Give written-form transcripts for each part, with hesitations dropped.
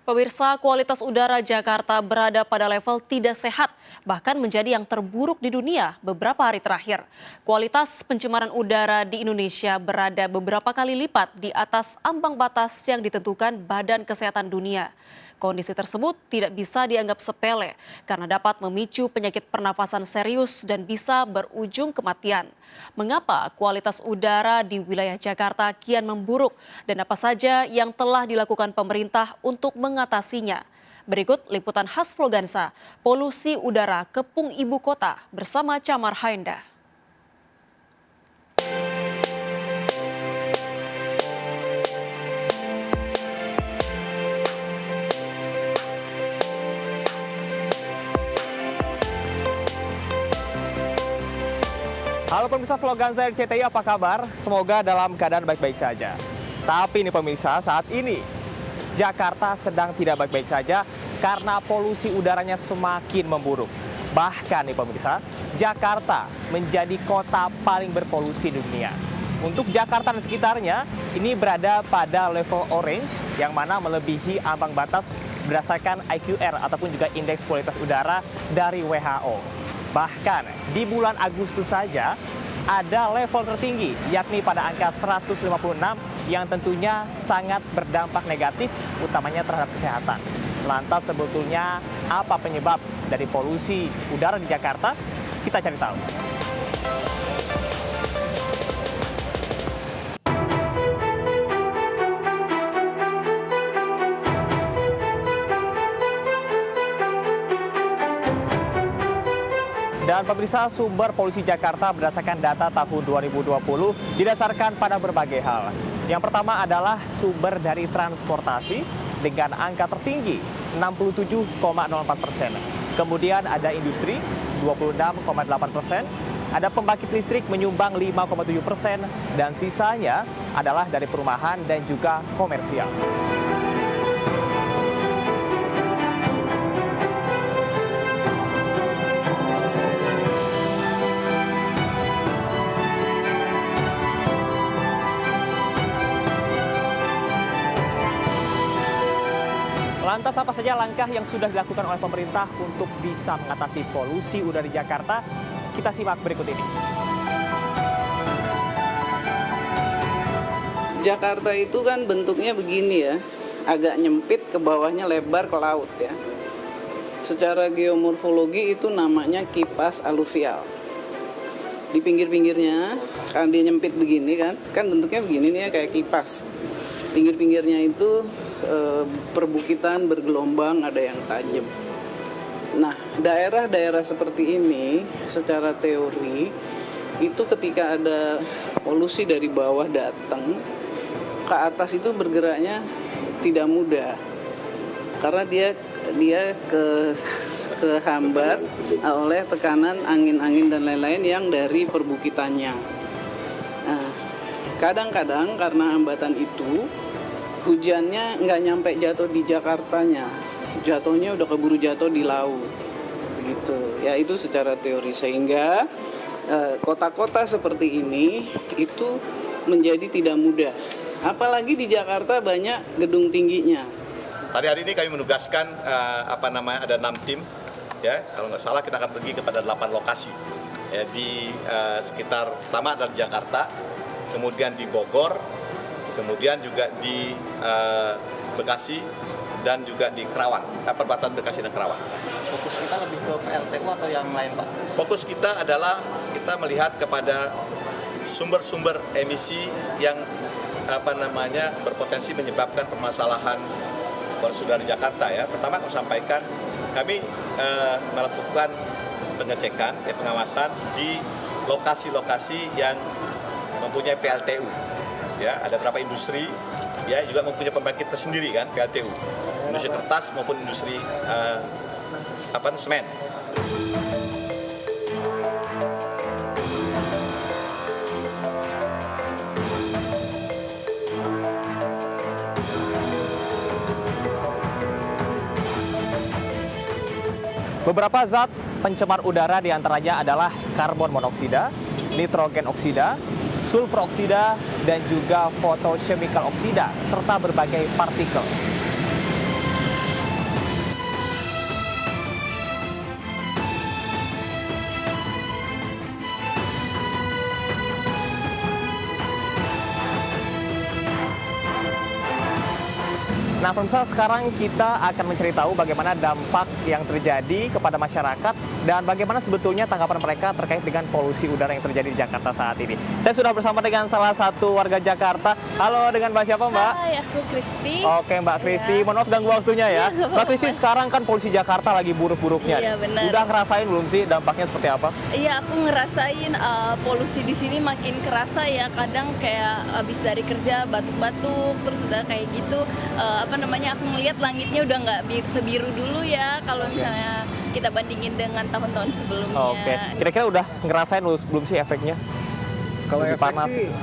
Pemirsa, kualitas udara Jakarta berada pada level tidak sehat, bahkan menjadi yang terburuk di dunia beberapa hari terakhir. Kualitas pencemaran udara di Indonesia berada beberapa kali lipat di atas ambang batas yang ditentukan Badan Kesehatan Dunia. Kondisi tersebut tidak bisa dianggap sepele karena dapat memicu penyakit pernafasan serius dan bisa berujung kematian. Mengapa kualitas udara di wilayah Jakarta kian memburuk dan apa saja yang telah dilakukan pemerintah untuk mengatasinya? Berikut liputan khas Flogansa, polusi udara kepung ibu kota bersama Camar Haenda. Halo pemirsa Flogansa RCTI, apa kabar? Semoga dalam keadaan baik-baik saja. Tapi nih pemirsa, saat ini Jakarta sedang tidak baik-baik saja karena polusi udaranya semakin memburuk. Bahkan nih pemirsa, Jakarta menjadi kota paling berpolusi di dunia. Untuk Jakarta dan sekitarnya, ini berada pada level orange yang mana melebihi ambang batas berdasarkan IQR ataupun juga indeks kualitas udara dari WHO. Bahkan di bulan Agustus saja ada level tertinggi, yakni pada angka 156 yang tentunya sangat berdampak negatif, utamanya terhadap kesehatan. Lantas sebetulnya apa penyebab dari polusi udara di Jakarta? Kita cari tahu. Dan pemirsa, sumber polusi Jakarta berdasarkan data tahun 2020 didasarkan pada berbagai hal. Yang pertama adalah sumber dari transportasi dengan angka tertinggi 67,04%. Kemudian ada industri 26,8%, ada pembangkit listrik menyumbang 5,7%, dan sisanya adalah dari perumahan dan juga komersial. Lantas apa saja langkah yang sudah dilakukan oleh pemerintah untuk bisa mengatasi polusi udara di Jakarta? Kita simak berikut ini. Jakarta itu kan bentuknya begini ya, agak nyempit, ke bawahnya lebar ke laut ya. Secara geomorfologi itu namanya kipas aluvial. Di pinggir-pinggirnya, kan dia nyempit begini kan bentuknya begini nih ya, kayak kipas. Pinggir-pinggirnya itu perbukitan bergelombang, ada yang tajam. Nah, daerah-daerah seperti ini secara teori itu ketika ada polusi dari bawah datang ke atas itu bergeraknya tidak mudah. Karena dia kehambat oleh tekanan angin-angin dan lain-lain yang dari perbukitannya. Nah, kadang-kadang karena hambatan itu hujannya nggak nyampe jatuh di Jakartanya, jatuhnya udah keburu jatuh di laut, gitu. Ya itu secara teori, sehingga kota-kota seperti ini itu menjadi tidak mudah. Apalagi di Jakarta banyak gedung tingginya. Hari ini kami menugaskan ada 6 tim, ya kalau nggak salah kita akan pergi kepada 8 lokasi, ya, di sekitar pertama adalah Jakarta, kemudian di Bogor, kemudian juga di Bekasi dan juga di Kerawang, perbatasan Bekasi dan Kerawang. Fokus kita lebih ke PLTU atau yang lain, Pak? Fokus kita adalah kita melihat kepada sumber-sumber emisi yang berpotensi menyebabkan permasalahan polusi udara di Jakarta ya. Pertama kami sampaikan, kami melakukan pengecekan, pengawasan di lokasi-lokasi yang mempunyai PLTU. Ya, ada beberapa industri ya juga mempunyai pembangkit tersendiri kan, PLTU, industri kertas maupun industri semen. Beberapa zat pencemar udara diantaranya adalah karbon monoksida, nitrogen oksida, sulfur oksida, dan juga fotochemical oksida, serta berbagai partikel. Nah, pemirsa, sekarang kita akan mencari tahu bagaimana dampak yang terjadi kepada masyarakat dan bagaimana sebetulnya tanggapan mereka terkait dengan polusi udara yang terjadi di Jakarta saat ini. Saya sudah bersama dengan salah satu warga Jakarta. Halo, dengan Mbak siapa, Mbak? Hai, aku Kristi. Oke, Mbak Kristi. Mohon maaf ganggu waktunya ya. Iya, nggak Mbak Kristi, apa-apa. sekarang kan polusi Jakarta lagi buruk-buruknya. Iya, benar. Udah ngerasain belum sih dampaknya seperti apa? Iya, aku ngerasain polusi di sini makin kerasa ya. Kadang kayak habis dari kerja batuk-batuk, terus udah kayak gitu. Aku ngeliat langitnya udah nggak sebiru dulu ya. Kalau misalnya kita bandingin dengan tahun-tahun sebelumnya. Oke. Kira-kira udah ngerasain belum sih efeknya? Kalau Lebih efek panas sih gitu.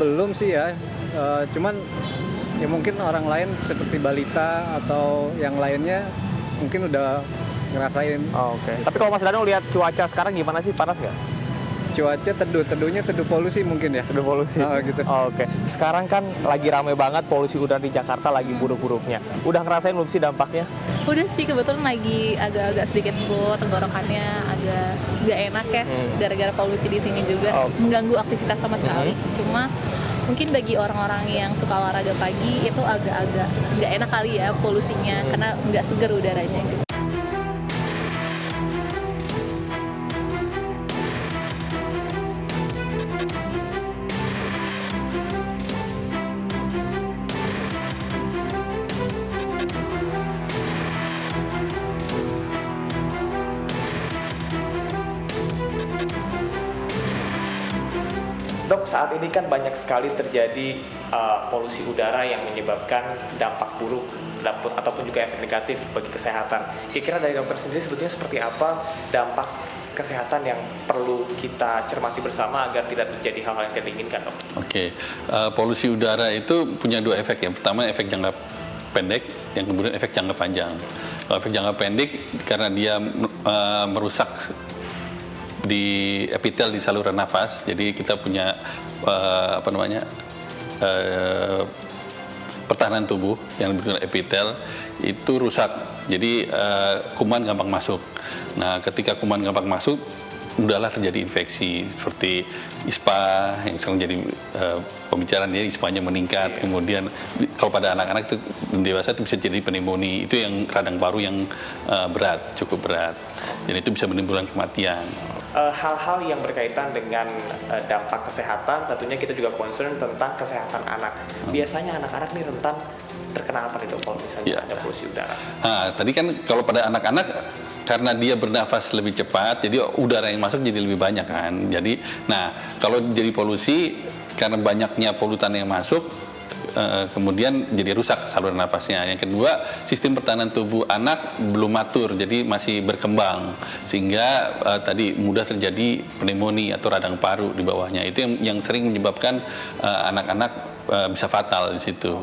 belum sih ya. Cuman ya mungkin orang lain seperti balita atau yang lainnya mungkin udah ngerasain. Oke. Tapi kalau Mas Danu lihat cuaca sekarang gimana sih? Panas nggak? Cuaca teduhnya teduh polusi mungkin ya. Udah polusi. Oh, gitu. Oke. Sekarang kan lagi rame banget polusi udara di Jakarta lagi buruk-buruknya. Udah ngerasain belum sih dampaknya? Udah sih, kebetulan lagi agak-agak sedikit flu, tenggorokannya agak nggak enak ya, gara-gara polusi di sini juga mengganggu aktivitas sama sekali. Cuma mungkin bagi orang-orang yang suka olahraga pagi itu agak-agak nggak enak kali ya polusinya, karena nggak seger udaranya gitu. Dok, saat ini kan banyak sekali terjadi polusi udara yang menyebabkan dampak buruk ataupun juga efek negatif bagi kesehatan. Kira-kira dari dokter sendiri sebetulnya seperti apa dampak kesehatan yang perlu kita cermati bersama agar tidak terjadi hal-hal yang tidak diinginkan, dok? Oke, polusi udara itu punya dua efek. Yang pertama efek jangka pendek, yang kemudian efek jangka panjang. Kalau efek jangka pendek karena dia merusak di epitel di saluran nafas, jadi kita punya pertahanan tubuh yang disebut epitel itu rusak, jadi kuman gampang masuk. Nah, ketika kuman gampang masuk, mudahlah terjadi infeksi seperti ISPA yang sekarang jadi pembicaraan, dia ISPA-nya meningkat. Kemudian kalau pada anak-anak itu dewasa itu bisa jadi pneumonia, itu yang radang paru yang berat, cukup berat, dan itu bisa menimbulkan kematian. Hal-hal yang berkaitan dengan dampak kesehatan, tentunya kita juga concern tentang kesehatan anak. Biasanya anak-anak nih rentan terkena apa nih, dok, kalau misalnya ada polusi udara? Nah, tadi kan kalau pada anak-anak karena dia bernafas lebih cepat, jadi udara yang masuk jadi lebih banyak kan. Jadi, nah kalau jadi polusi karena banyaknya polutan yang masuk, kemudian jadi rusak saluran nafasnya. Yang kedua, sistem pertahanan tubuh anak belum matur, jadi masih berkembang, sehingga tadi mudah terjadi pneumonia atau radang paru di bawahnya. Itu yang sering menyebabkan anak-anak bisa fatal di situ.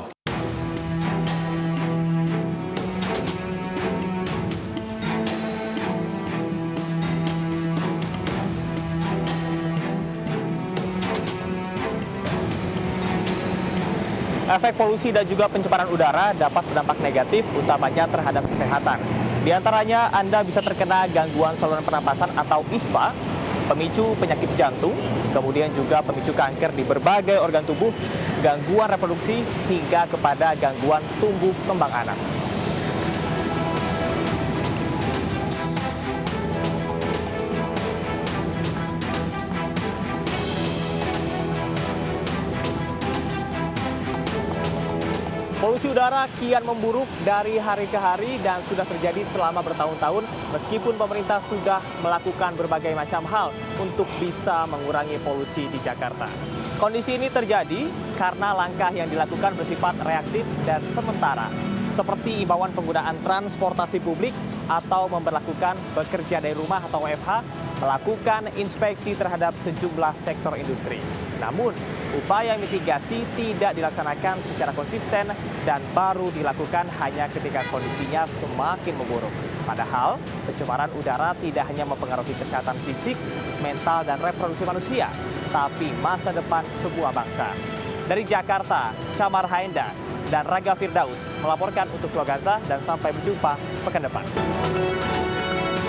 Efek polusi dan juga pencemaran udara dapat berdampak negatif utamanya terhadap kesehatan. Di antaranya Anda bisa terkena gangguan saluran pernapasan atau ISPA, pemicu penyakit jantung, kemudian juga pemicu kanker di berbagai organ tubuh, gangguan reproduksi, hingga kepada gangguan tumbuh kembang anak. Polusi udara kian memburuk dari hari ke hari dan sudah terjadi selama bertahun-tahun meskipun pemerintah sudah melakukan berbagai macam hal untuk bisa mengurangi polusi di Jakarta. Kondisi ini terjadi karena langkah yang dilakukan bersifat reaktif dan sementara, seperti imbauan penggunaan transportasi publik atau memberlakukan bekerja dari rumah atau WFH, melakukan inspeksi terhadap sejumlah sektor industri. Namun, upaya mitigasi tidak dilaksanakan secara konsisten dan baru dilakukan hanya ketika kondisinya semakin memburuk. Padahal, pencemaran udara tidak hanya mempengaruhi kesehatan fisik, mental, dan reproduksi manusia, tapi masa depan sebuah bangsa. Dari Jakarta, Camar Haenda dan Raga Firdaus melaporkan untuk Vloganza dan sampai berjumpa pekan depan.